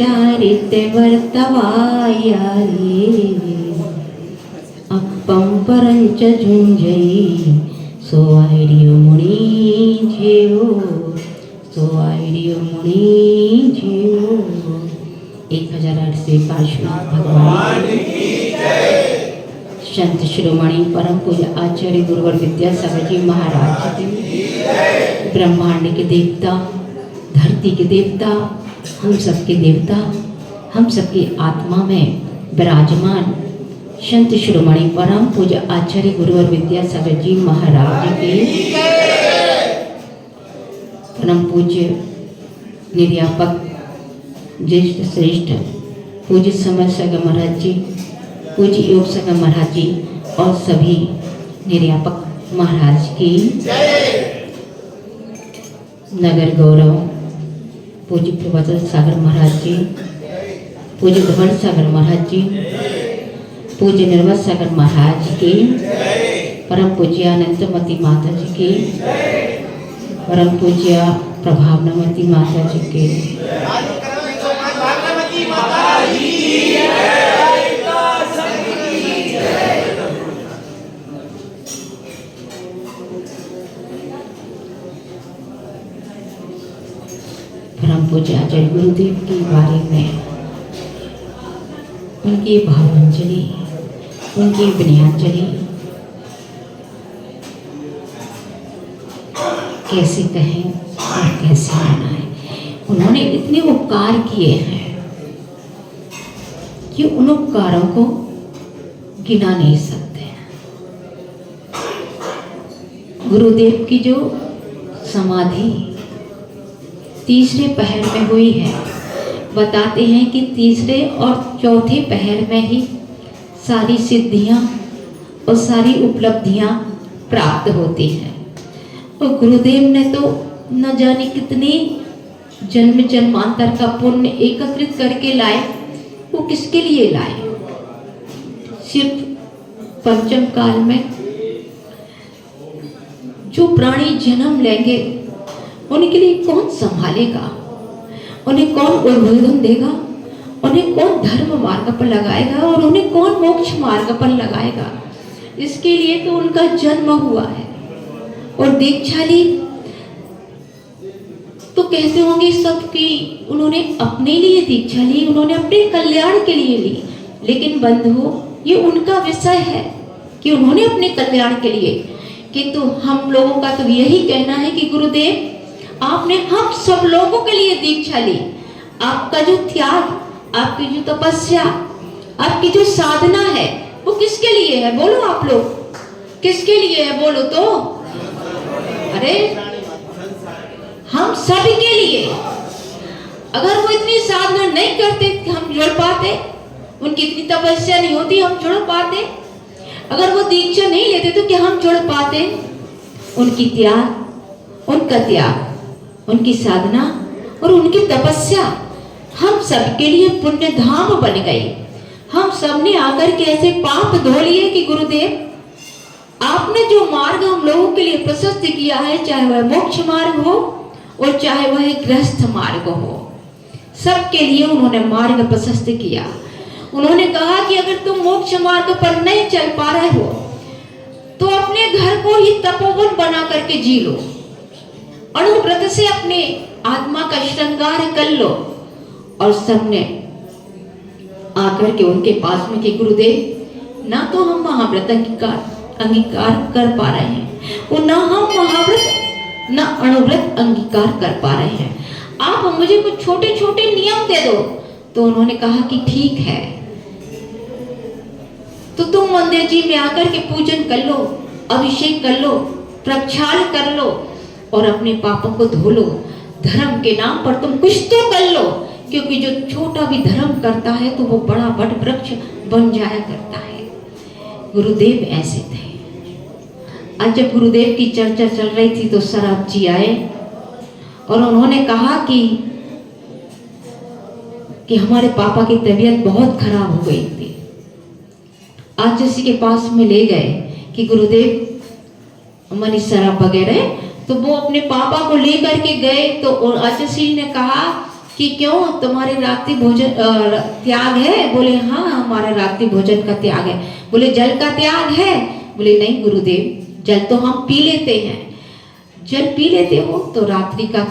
चारित्यवर्तवाया अपं परंच झुंझई सो आइडियो मुनि जेओ सो आइडियो मुनि जेओ। 1008 से पार्श्वनाथ भगवान की जय। संत शिरोमणि परम पूज्य आचार्य गुरुवर विद्यासागर जी महाराज की जय। ब्रह्मांड के देवता, धरती के देवता, हम सबके देवता, हम सबकी आत्मा में विराजमान संत शिरोमणि परम पूज्य आचार्य गुरुवर विद्यासागर जी महाराज की परम पूज्य निर्यापक ज्येष्ठ श्रेष्ठ पूज्य समर सागर महाराज जी, पूज्य योग सागर महाराज जी और सभी निर्यापक महाराज की नगर गौरव पूज्य प्रवचन सागर महाराज जी, पूज्य धवन सागर महाराज जी, पूज्य निर्मल सागर महाराज की, परम पूज्य अनंतमती माता जी की, परम पूज्य प्रभावनमती माता जी की, परम पूज्य आचार्य गुरुदेव के बारे में उनकी भावांजलि, उनकी विनयाजलि कैसे कहें और कैसे मनाएं। उन्होंने इतने उपकार किए हैं कि उन उपकारों को गिना नहीं सकते। गुरुदेव की जो समाधि तीसरे पहर में हुई है, बताते हैं कि तीसरे और चौथे पहर में ही सारी सिद्धियां और सारी उपलब्धियां प्राप्त होती हैं। और गुरुदेव ने तो न जाने कितने जन्म जन्मांतर का पुण्य एकत्रित करके लाए। वो किसके लिए लाए? सिर्फ पंचम काल में जो प्राणी जन्म लेंगे उनके लिए कौन संभालेगा, उन्हें कौन उद्बोधन देगा, उन्हें कौन धर्म मार्ग पर लगाएगा और उन्हें कौन मोक्ष मार्ग पर लगाएगा। इसके लिए तो उनका जन्म हुआ है। और दीक्षा ली तो कहते होंगे सब कि उन्होंने अपने लिए दीक्षा ली, उन्होंने अपने कल्याण के लिए ली। लेकिन बंधुओं, ये उनका विषय है कि उन्होंने अपने कल्याण के लिए, किंतु हम लोगों का तो यही कहना है कि गुरुदेव आपने हम सब लोगों के लिए दीक्षा ली। आपका जो त्याग, आपकी जो तपस्या, आपकी जो साधना है वो किसके लिए है? बोलो आप लोग, किसके लिए है? बोलो तो। अरे हम सभी के लिए। अगर वो इतनी साधना नहीं करते हम जुड़ पाते, उनकी इतनी तपस्या नहीं होती हम जुड़ पाते, अगर वो दीक्षा नहीं लेते तो क्या हम जुड़ पाते? उनकी त्याग, उनका त्याग, उनकी साधना और उनकी तपस्या हम सबके लिए पुण्य धाम बन गई। हम सब ने आकर के ऐसे पाप धो लिए कि गुरुदेव आपने जो मार्ग हम लोगों के लिए प्रशस्त किया है, चाहे वह मोक्ष मार्ग हो और चाहे वह गृहस्थ मार्ग हो, सबके लिए उन्होंने मार्ग प्रशस्त किया। उन्होंने कहा कि अगर तुम मोक्ष मार्ग पर नहीं चल पा रहे हो तो अपने घर को ही तपोवन बना करके जी लो, अणुव्रत से अपने आत्मा का श्रृंगार कर लो। और सबने आकर के उनके पास में कि गुरुदेव ना तो हम महाव्रत अंगीकार कर पा रहे हैं और ना हम महाव्रत ना अणुव्रत अंगीकार कर पा रहे हैं, आप मुझे कुछ छोटे छोटे नियम दे दो। तो उन्होंने कहा कि ठीक है, तो तुम मंदिर जी में आकर के पूजन कर लो, अभिषेक कर लो, प्रक्षाल कर लो और अपने पापों को धो लो। धर्म के नाम पर तुम कुछ तो कर लो, क्योंकि जो छोटा भी धर्म करता है तो वो बड़ा वट वृक्ष बन जाया करता है। गुरुदेव ऐसे थे। आज जब गुरुदेव की चर्चा चल रही थी तो सराफ जी आए और उन्होंने कहा कि हमारे पापा की तबीयत बहुत खराब हो गई थी। आज किसी के पास में ले गए कि गुरुदेव मनीष सराफ वगैरह, तो वो अपने पापा को लेकर के गए तो आचार्य ने कहा कि क्यों तुम्हारे रात्रि भोजन त्याग है? बोले हाँ हमारा रात्रि भोजन का त्याग है। बोले जल का त्याग है? बोले नहीं गुरुदेव, जल तो हम पी लेते हैं। जल पी लेते हो तो रात्रि का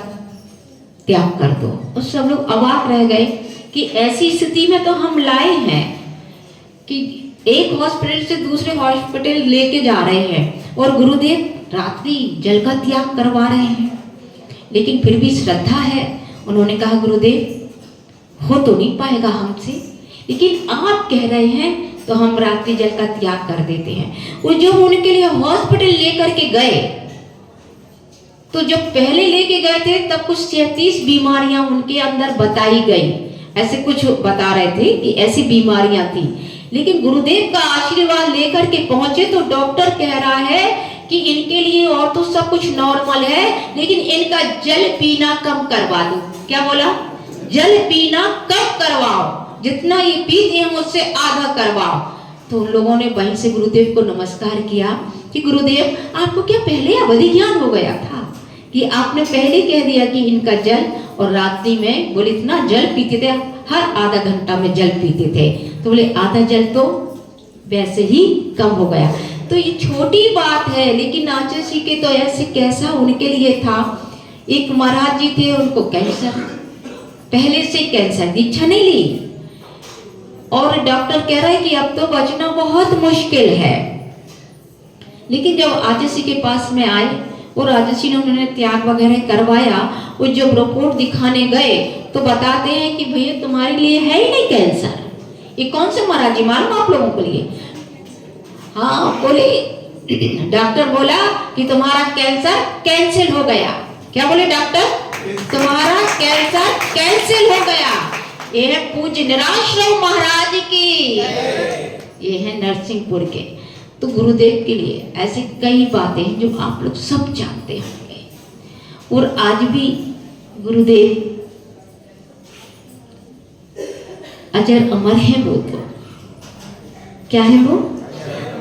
त्याग कर दो। और सब लोग अवाक रह गए कि ऐसी स्थिति में तो हम लाए हैं कि एक हॉस्पिटल से दूसरे हॉस्पिटल लेके जा रहे हैं और गुरुदेव रात्रि जल का त्याग करवा रहे हैं। लेकिन फिर भी श्रद्धा है। उन्होंने कहा गुरुदेव हो तो नहीं पाएगा हमसे, लेकिन आप कह रहे हैं तो हम रात्रि जल का त्याग कर देते हैं। वो जो उनके लिए हॉस्पिटल लेकर के गए, तो जब पहले लेके गए थे तब कुछ 33 बीमारियां उनके अंदर बताई गई, ऐसे कुछ बता रहे थे कि ऐसी बीमारियां थी। लेकिन गुरुदेव का आशीर्वाद लेकर के पहुंचे तो डॉक्टर कह रहा है कि इनके लिए और तो सब कुछ नॉर्मल है, लेकिन इनका जल पीना कम करवा दो। क्या बोला? जल पीना कम करवाओ, जितना ये पीते हैं उससे आधा करवाओ। तो उन लोगों ने वहीं से गुरुदेव को नमस्कार किया कि गुरुदेव आपको क्या पहले अवधि ज्ञान हो गया था कि आपने पहले कह दिया कि इनका जल, और रात्रि में बोले इतना जल पीते थे, हर आधा घंटा में जल पीते थे। तो बोले आधा जल तो वैसे ही कम हो गया। तो ये छोटी बात है, लेकिन आचार्य जी के तो ऐसे कैसा उनके लिए था। एक महाराज जी थे, उनको कैंसर, पहले से कैंसर, दीक्षा नहीं ली और डॉक्टर कह रहा है कि अब तो बचना बहुत मुश्किल है। लेकिन जब आचार्य जी के पास में आए और आचार्य जी ने उन्होंने त्याग वगैरह करवाया, वो जब रिपोर्ट दिखाने गए तो बताते हैं कि भैया तुम्हारे लिए है ही नहीं कैंसर। ये कौन से महाराज जी मालूम आप लोगों के लिए? हाँ बोले, डॉक्टर बोला कि तुम्हारा कैंसर कैंसिल हो गया। क्या बोले डॉक्टर? तुम्हारा कैंसर कैंसिल हो गया। ये है पूज्य निराश्रम महाराज की, ये है नरसिंहपुर के। तो गुरुदेव के लिए ऐसी कई बातें हैं जो आप लोग सब जानते होंगे। और आज भी गुरुदेव अजर अमर है। वो तो क्या है? वो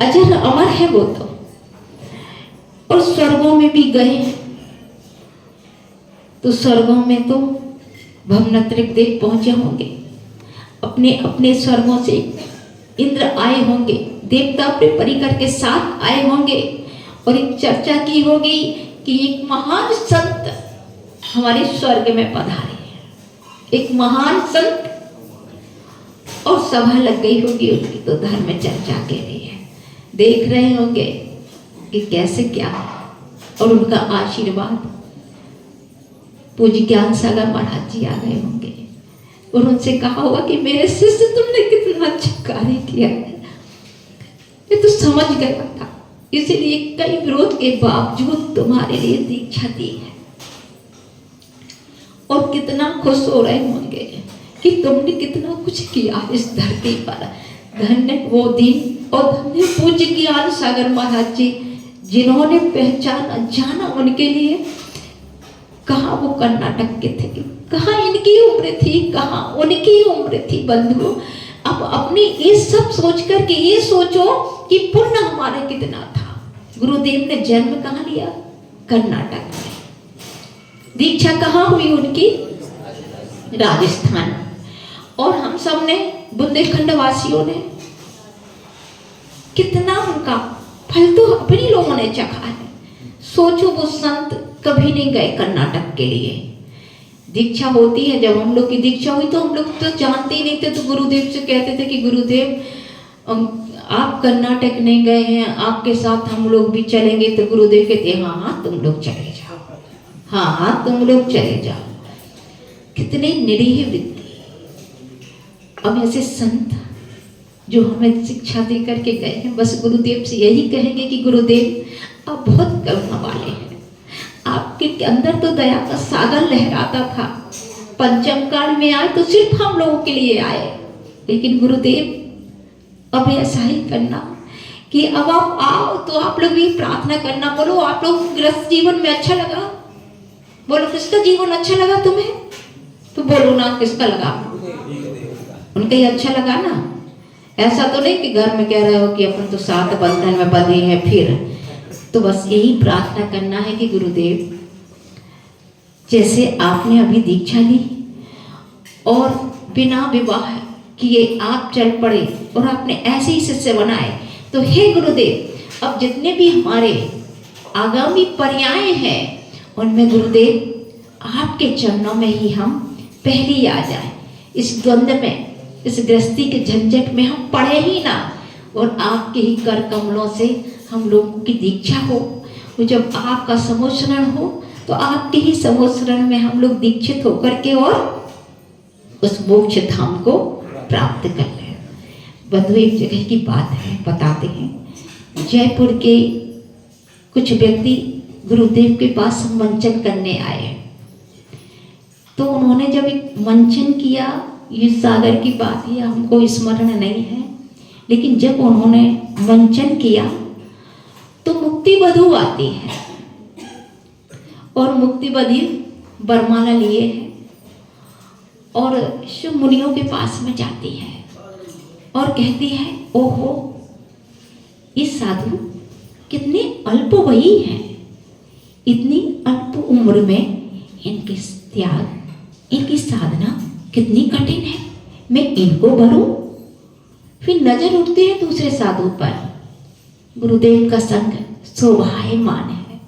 अजर अमर है वो तो। और स्वर्गों में भी गए हैं, तो स्वर्गों में तो भवनत्रिक देव पहुंचे होंगे, अपने अपने स्वर्गों से इंद्र आए होंगे, देवता अपने परिकर के साथ आए होंगे। और एक चर्चा की होगी कि एक महान संत हमारे स्वर्ग में पधारे हैं, एक महान संत, और सभा लग गई होगी उनकी, तो धर्म में चर्चा के रही है, देख रहे होंगे कि कैसे क्या है। और उनका आशीर्वाद पूज्य ज्ञान सागर महाराज जी आ गए होंगे और उनसे कहा होगा कि मेरे शिष्य तुमने कितना अच्छा कार्य किया है। ये तो समझ गया था, इसीलिए कई विरोध के बावजूद तुम्हारे लिए दीक्षा दी है। और कितना खुश हो रहे होंगे कि तुमने कितना कुछ किया इस धरती पर। धन्य वो दिन और धन्य पूज्य ज्ञान सागर महाराज जी, जिन्होंने पहचाना जाना उनके लिए। कहाँ वो कर्नाटक के थे, कहाँ इनकी उम्र थी, कहाँ उनकी उम्र थी बंधु। अब अपने ये सब सोच कर के ये सोचो कि पुण्य हमारा कितना था। गुरुदेव ने जन्म कहाँ लिया? कर्नाटक में। दीक्षा कहाँ हुई उनकी? राजस्थान। और हम सब ने बुंदेलखंड वासियों ने कितना उनका फल तो अपने लोगों ने चखा है। सोचो वो संत कभी नहीं गए कर्नाटक के लिए। दीक्षा होती है, जब हम लोग की दीक्षा हुई तो हम लोग तो जानते ही नहीं थे, तो गुरुदेव से कहते थे कि गुरुदेव आप कर्नाटक नहीं गए हैं, आपके साथ हम लोग भी चलेंगे। तो गुरुदेव कहते हाँ हाँ तुम लोग चले जाओ, हाँ हाँ तुम लोग चले जाओ। कितने निरीह वृत्ति। अब ऐसे संत जो हमें शिक्षा दे करके गए हैं, बस गुरुदेव से यही कहेंगे कि गुरुदेव आप बहुत करुणा वाले हैं। आपके अंदर तो दया का सागर लहराता था। पंचम काल में आए तो सिर्फ हम लोगों के लिए आए, लेकिन गुरुदेव अब ऐसा ही करना कि अब आप आओ तो आप लोग भी प्रार्थना करना। बोलो आप लोग गृहस्थ जीवन में अच्छा लगा? बोलो किसका जीवन अच्छा लगा तुम्हें? तो बोलो ना किसका लगा? उनका ही अच्छा लगा ना। ऐसा तो नहीं कि घर में कह रहे हो कि अपन तो सात बंधन में बंधे हैं फिर। तो बस यही प्रार्थना करना है कि गुरुदेव जैसे आपने अभी दीक्षा ली और बिना विवाह किए आप चल पड़े और आपने ऐसे ही शिष्य बनाए। तो हे गुरुदेव, अब जितने भी हमारे आगामी पर्याय हैं उनमें गुरुदेव आपके चरणों में ही हम पहले आ जाए, इस द्वंद्व में, इस गृहस्थी के झंझट में हम पड़े ही ना, और आपके ही कर कमलों से हम लोगों की दीक्षा हो। और जब आपका समोशरण हो तो आपके ही समोशरण में हम लोग दीक्षित होकर के और उस मोक्ष धाम को प्राप्त कर लें। बंधु, एक जगह की बात है, बताते हैं। जयपुर के कुछ व्यक्ति गुरुदेव के पास मंचन करने आए। तो उन्होंने जब एक मंचन किया, ये सागर की बात है, हमको स्मरण नहीं है, लेकिन जब उन्होंने मंचन किया तो मुक्ति वधू आती है और मुक्ति वधू बरमाला लिए है और शिव मुनियों के पास में जाती है और कहती है, ओहो, ये साधु कितने अल्पवयी हैं, इतनी अल्प उम्र में इनके त्याग, इनकी साधना कितनी कठिन है, मैं इनको भरूं। फिर नजर उठती है दूसरे साधु पर। गुरुदेव का संग शोभायमान है,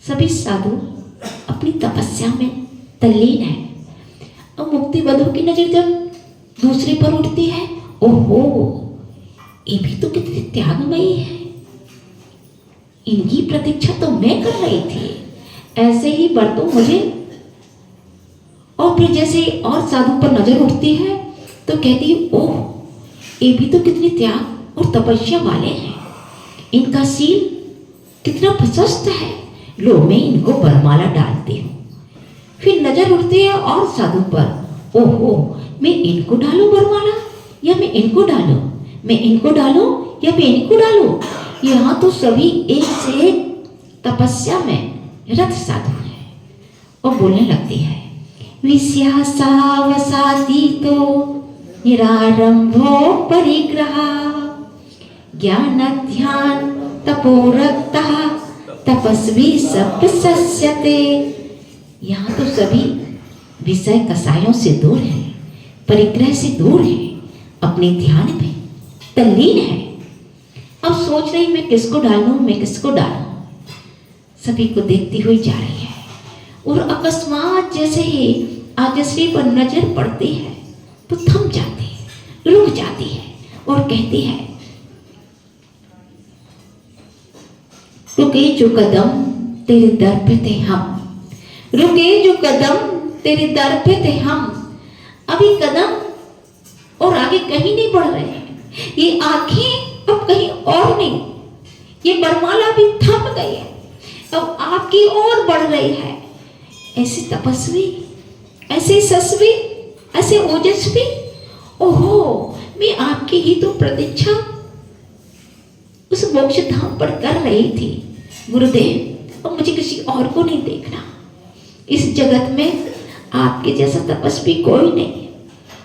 सभी साधु अपनी तपस्या में तल्लीन है। अब मुक्ति वधू की नजर जब दूसरे पर उठती है, ओहो, ये भी तो कितनी त्यागमयी है, इनकी प्रतीक्षा तो मैं कर रही थी, ऐसे ही बरतो मुझे। और फिर जैसे और साधु पर नजर उठती है तो कहती है, ओह, ये भी तो कितनी त्याग और तपस्या वाले हैं, इनका सील कितना प्रशस्त है, लो मैं इनको वरमाला डालती हूँ। फिर नजर उठती है और साधु पर, ओहो, मैं इनको डालूं वरमाला या मैं इनको डालूं, मैं इनको डालूं या मैं इनको डालूं। यहाँ तो सभी एक से एक तपस्या में रत साधु है। और बोलने लगती है, विस्यासावसाती तो निरारंभो परिग्रह ज्ञान ध्यान तपोरक्तः तपस्वी सप्तस्यते। यहाँ तो सभी विषय कसायों से दूर है, परिग्रह से दूर है, अपने ध्यान में तल्लीन है। अब सोच रही मैं किसको डालूं, मैं किसको डालूं, सभी को देखती हुई जा रही है। और अकस्मात जैसे ही आजश्री पर नजर पड़ती है तो थम जाती है, रुक जाती है और कहती है, रुके जो कदम तेरे दर पे थे हम, रुके जो कदम तेरे दर पे थे हम, अभी कदम और आगे कहीं नहीं बढ़ रहे हैं, ये आंखें अब कहीं और नहीं, ये बरमाला भी थम गई है, अब आपकी ओर बढ़ रही है। ऐसे तपस्वी, ऐसे सस्वी, ऐसे ओजस्वी, ओहो, मैं आपकी ही तो प्रतीक्षा उस मोक्ष धाम पर कर रही थी गुरुदेव, अब मुझे किसी और को नहीं देखना। इस जगत में आपके जैसा तपस्वी कोई नहीं है,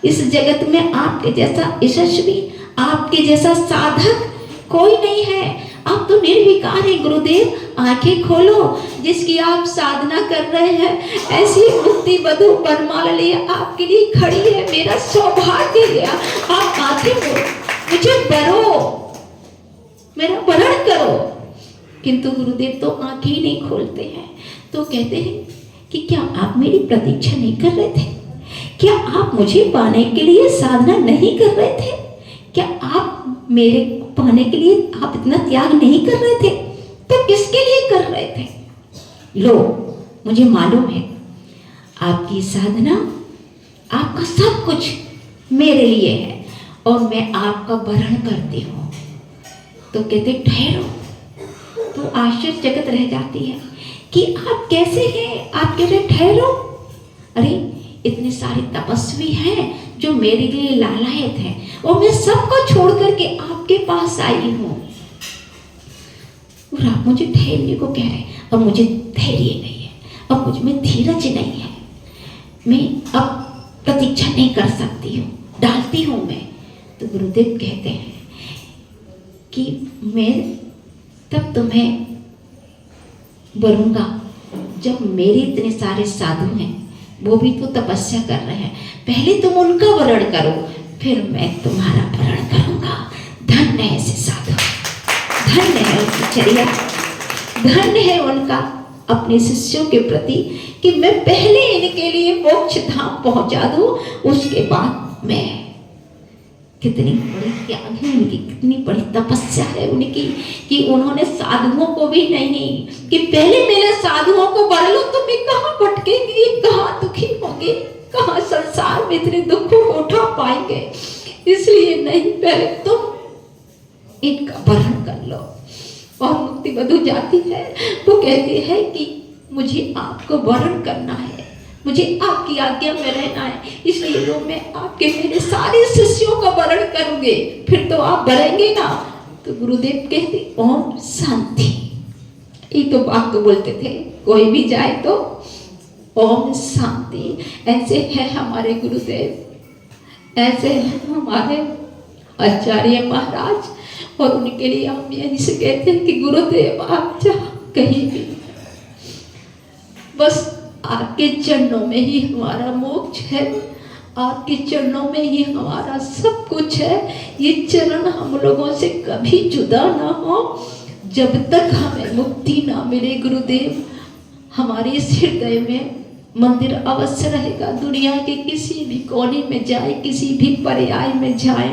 इस जगत में आपके जैसा यशस्वी, आपके जैसा साधक कोई नहीं है। आप तो निर्विकार है गुरुदेव, आंखें खोलो, जिसकी आप साधना कर रहे हैं ऐसी मुक्ति वधू वरमाला लिए आपके लिए खड़ी है, मेरा सौभाग्य गया। आप आंखें खोलो, मुझे वरो, मेरा वरण करो। किंतु गुरुदेव तो आंखें ही नहीं खोलते हैं। तो कहते हैं कि क्या आप मेरी प्रतीक्षा नहीं कर रहे थे, क्या आप मुझे पाने के लिए साधना नहीं कर रहे थे, क्या आप मेरे पाने के लिए आप इतना त्याग नहीं कर रहे थे, तो किसके लिए कर रहे थे। लो, मुझे मालूम है आपकी साधना, आपका सब कुछ मेरे लिए है और मैं आपका वरण करती हूँ। तो कहते ठहरो, तो आश्चर्यचकित रह जाती है कि आप कैसे हैं, आप कह रहे ठहरो, अरे इतने सारे तपस्वी हैं जो मेरे लिए लालायत हैं और मैं सबको छोड़ करके आपके पास आई हूँ और आप मुझे ठहरने को कह रहे हैं। अब मुझे धैर्य नहीं है, अब मुझ में धीरज नहीं है, मैं अब प्रतीक्षा नहीं कर सकती हूँ, डालती हूँ मैं। तो गुरुदेव कहते हैं कि मैं तब तुम्हें वरूंगा जब मेरे इतने सारे साधु हैं वो भी तो तपस्या कर रहे हैं। पहले तुम उनका वरण करो, फिर मैं तुम्हारा वरण करूंगा। धन्य है ऐसे साधु, धन्य है उनकी चर्या, धन्य है उनका अपने शिष्यों के प्रति कि मैं पहले इनके लिए मोक्ष धाम पहुंचा दूं, उसके बाद मैं। कितनी बड़ी त्याग है उनकी, कितनी बड़ी तपस्या है उनकी कि उन्होंने साधुओं को भी नहीं कि पहले मेरे साधुओं को बढ़ लो तो मैं कहाँ भटकेंगे, कहाँ दुखी होंगे, कहाँ संसार में इतने दुखों को उठा पाएंगे, इसलिए नहीं, पहले तुम इनका वरण कर लो। और मुक्ति वधु जाती है, वो कहती है कि मुझे आपको वरण करना है, मुझे आपकी आज्ञा में रहना है, इसलिए वो मैं आपके मेरे सारे शिष्यों का वरण करूंगे, फिर तो आप बढ़ेंगे ना। तो गुरुदेव कहते ओम शांति, एक वाक्य बोलते थे, कोई भी जाए तो ओम शांति। ऐसे है हमारे गुरुदेव, ऐसे है हमारे आचार्य महाराज, और उनके लिए हम यही से कहते हैं कि गुरुदेव आप जहाँ कहीं भी, बस आपके चरणों में ही हमारा मोक्ष है, आपके चरणों में ही हमारा सब कुछ है। ये चरण हम लोगों से कभी जुदा ना हो, जब तक हमें मुक्ति ना मिले गुरुदेव। हमारे इस हृदय में मंदिर अवश्य रहेगा, दुनिया के किसी भी कोने में जाए, किसी भी पर्याय में जाए,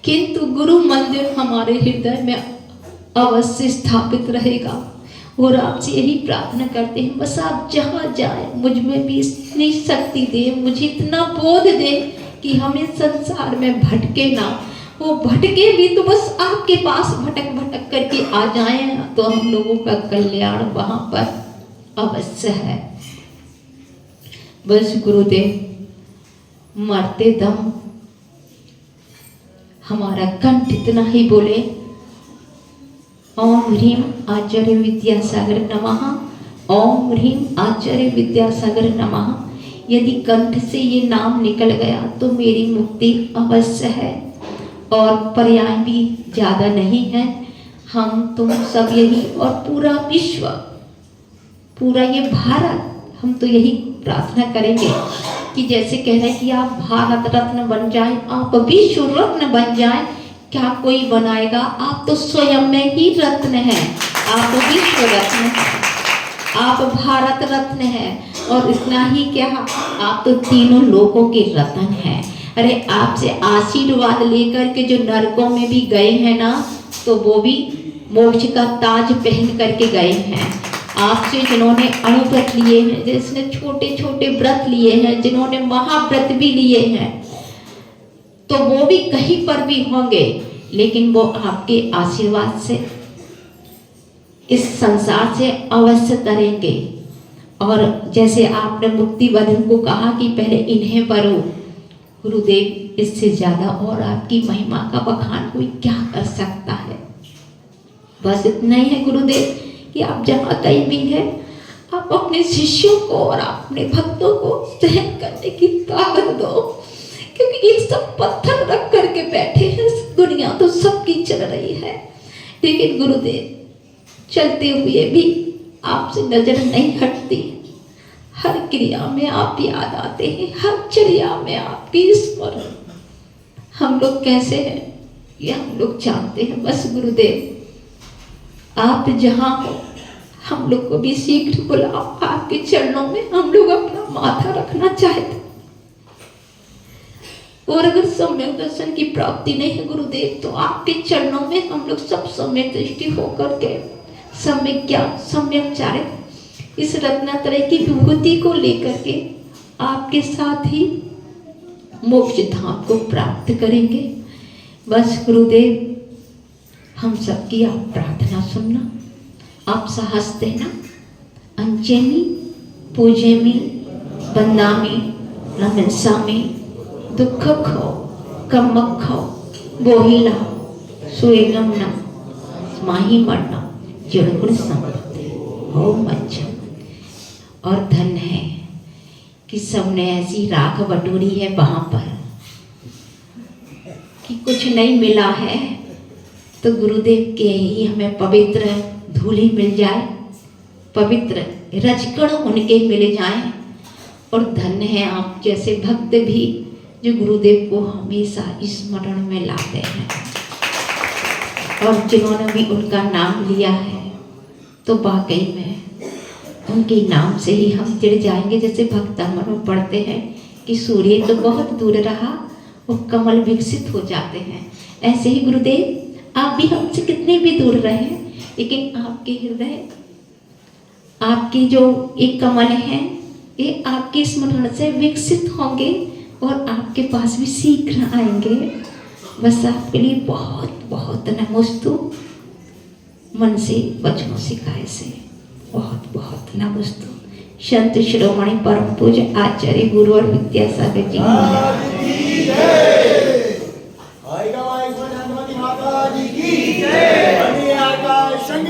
किंतु गुरु मंदिर हमारे हृदय में अवश्य स्थापित रहेगा। और आपसे यही प्रार्थना करते हैं, बस आप जहाँ जाए मुझ में भी इतनी शक्ति दे, मुझे इतना बोध दे कि हमें संसार में भटके ना, वो भटके भी तो बस आपके पास भटक भटक करके आ जाएं, तो हम लोगों का कल्याण वहाँ पर अवश्य है। बस गुरुदेव मरते दम हमारा कंठ इतना ही बोले, ओम ह्रीम आचार्य विद्यासागर नमः, ओम ह्रीम आचार्य विद्यासागर नमः। यदि कंठ से ये नाम निकल गया तो मेरी मुक्ति अवश्य है, और पर्याय भी ज़्यादा नहीं है। हम तुम सब यही, और पूरा विश्व, पूरा ये भारत, हम तो यही प्रार्थना करेंगे कि जैसे कह रहे हैं कि आप भारत रत्न बन जाए, आप विश्व रत्न बन जाए। क्या कोई बनाएगा? आप तो स्वयं में ही रत्न हैं, आप विश्व रत्न हैं, आप भारत रत्न हैं, और इतना ही क्या, आप तो तीनों लोगों के रत्न हैं। अरे आपसे आशीर्वाद लेकर के जो नरकों में भी गए हैं ना, तो वो भी मोक्ष का ताज पहन करके गए हैं। आपसे जिन्होंने अणुव्रत लिए हैं, जिसने छोटे छोटे व्रत लिए हैं, जिन्होंने महाव्रत भी लिए हैं, तो वो भी कहीं पर भी होंगे, लेकिन वो आपके आशीर्वाद से इस संसार से अवश्य तरेंगे। और जैसे आपने मुक्ति वधु को कहा कि पहले इन्हें वरो, गुरुदेव इससे ज्यादा और आपकी महिमा का बखान कोई क्या कर सकता है। बस इतना ही है गुरुदेव कि आप जहाँ कहीं भी हैं, आप अपने शिष्यों को और अपने भक्तों को सहन करने की ताकत दो, क्योंकि ये सब पत्थर रख करके बैठे हैं। दुनिया तो सबकी चल रही है, लेकिन गुरुदेव चलते हुए भी आपसे नजर नहीं हटती। हर क्रिया में आप याद आते हैं, हर चर्या में आपकी स्मरण। हम लोग कैसे हैं ये हम लोग जानते हैं। बस गुरुदेव आप जहाँ हो, हम लोग को भी शीघ्र बुलाओ, आपके चरणों में हम लोग अपना माथा रखना चाहते। और अगर सम्यक दर्शन की प्राप्ति नहीं है गुरुदेव, तो आपके चरणों में हम लोग सब सम्यक दृष्टि होकर के सम्यक ज्ञान, सम्यक चारित्र, इस रत्नात्रय की विभूति को लेकर के आपके साथ ही मोक्ष धाम को प्राप्त करेंगे। बस गुरुदेव हम सबकी आप प्रार्थना सुनना, आप साहस देना। अंचेमी पूजेमी बंदामी रमनसामी दुख खो कमक खो बोहिला सुएगम न माही मरना जड़गुण संपत्ति हो मच्छम। और धन है कि सबने ऐसी राख बटोरी है वहाँ पर कि कुछ नहीं मिला है, तो गुरुदेव के ही हमें पवित्र धूली मिल जाए, पवित्र रजकण उनके मिल जाएं, और धन्य है आप जैसे भक्त भी जो गुरुदेव को हमेशा स्मरण में लाते हैं, और जिन्होंने भी उनका नाम लिया है तो वाकई में उनके नाम से ही हम चिढ़ जाएंगे। जैसे भक्त अमर में पढ़ते हैं कि सूर्य तो बहुत दूर रहा और कमल विकसित हो जाते हैं, ऐसे ही गुरुदेव आप भी हमसे कितने भी दूर रहे लेकिन आपके हृदय, आपके जो एक कमल हैं ये आपके स्मरण से विकसित होंगे और आपके पास भी शीघ्र आएंगे। बस आपके लिए बहुत बहुत नमोस्तु, मन से वचनों सिखाए से बहुत बहुत नमोस्तु। संत शिरोमणि परम पूज्य आचार्य गुरु और विद्यासागर जी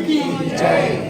की जय।